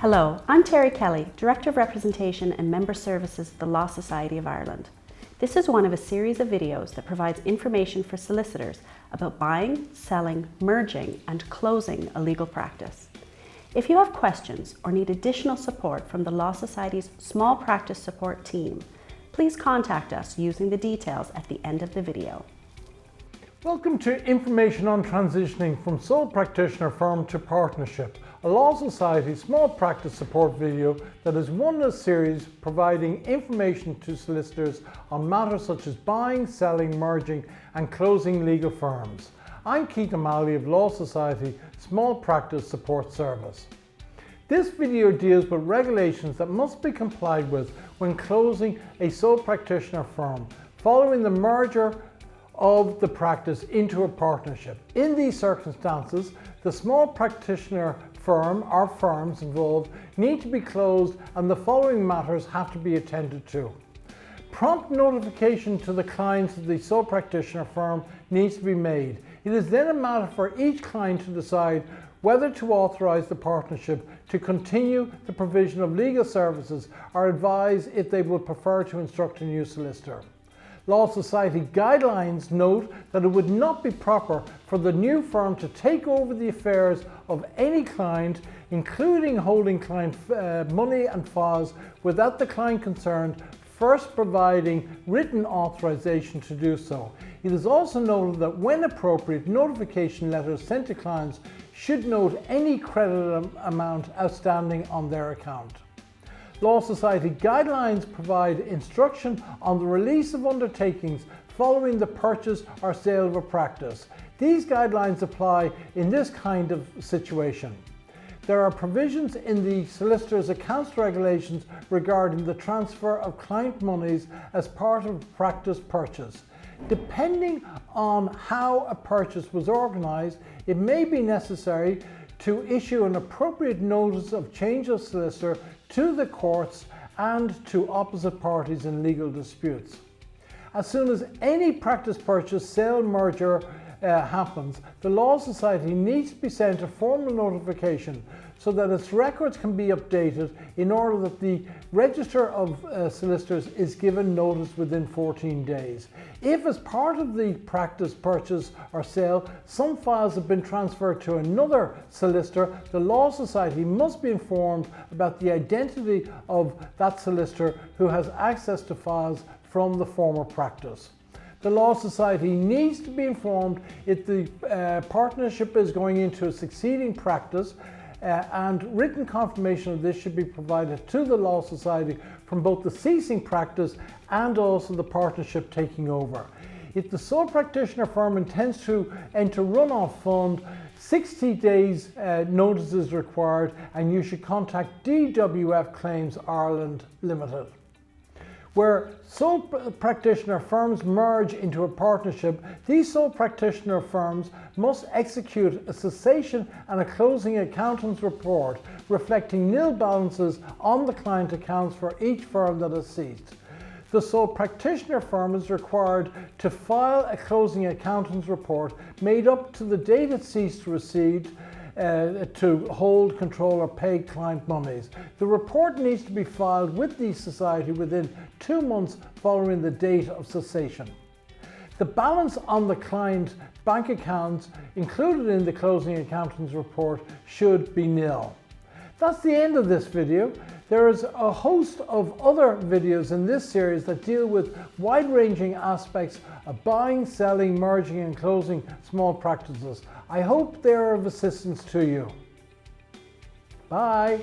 Hello, I'm Terry Kelly, Director of Representation and Member Services of the Law Society of Ireland. This is one of a series of videos that provides information for solicitors about buying, selling, merging and closing a legal practice. If you have questions or need additional support from the Law Society's Small Practice Support team, please contact us using the details at the end of the video. Welcome to information on transitioning from sole practitioner firm to partnership, a Law Society small practice support video that is one in a series providing information to solicitors on matters such as buying, selling, merging and closing legal firms. I'm Keith O'Malley of Law Society Small Practice Support Service. This video deals with regulations that must be complied with when closing a sole practitioner firm following the merger of the practice into a partnership. In these circumstances, the small practitioner firm or firms involved need to be closed and the following matters have to be attended to. Prompt notification to the clients of the sole practitioner firm needs to be made. It is then a matter for each client to decide whether to authorize the partnership to continue the provision of legal services or advise if they would prefer to instruct a new solicitor. Law Society guidelines note that it would not be proper for the new firm to take over the affairs of any client, including holding client money and files, without the client concerned first providing written authorization to do so. It is also noted that when appropriate, notification letters sent to clients should note any credit amount outstanding on their account. Law Society guidelines provide instruction on the release of undertakings following the purchase or sale of a practice. These guidelines apply in this kind of situation. There are provisions in the solicitor's accounts regulations regarding the transfer of client monies as part of practice purchase. Depending on how a purchase was organised, it may be necessary to issue an appropriate notice of change of solicitor to the courts and to opposite parties in legal disputes. As soon as any practice purchase, sale, merger happens, the Law Society needs to be sent a formal notification so that its records can be updated in order that the Register of Solicitors is given notice within 14 days. If as part of the practice purchase or sale, some files have been transferred to another solicitor, the Law Society must be informed about the identity of that solicitor who has access to files from the former practice. The Law Society needs to be informed if the partnership is going into a succeeding practice, and written confirmation of this should be provided to the Law Society from both the ceasing practice and also the partnership taking over. If the sole practitioner firm intends to enter run-off fund, 60 days notice is required and you should contact DWF Claims Ireland Limited. Where sole practitioner firms merge into a partnership, these sole practitioner firms must execute a cessation and a closing accountant's report reflecting nil balances on the client accounts for each firm that has ceased. The sole practitioner firm is required to file a closing accountant's report made up to the date it ceased to receive to hold, control or pay client monies. The report needs to be filed with the society within 2 months following the date of cessation. The balance on the client bank accounts included in the closing accountant's report should be nil. That's the end of this video. There is a host of other videos in this series that deal with wide-ranging aspects of buying, selling, merging and closing small practices. I hope they are of assistance to you. Bye.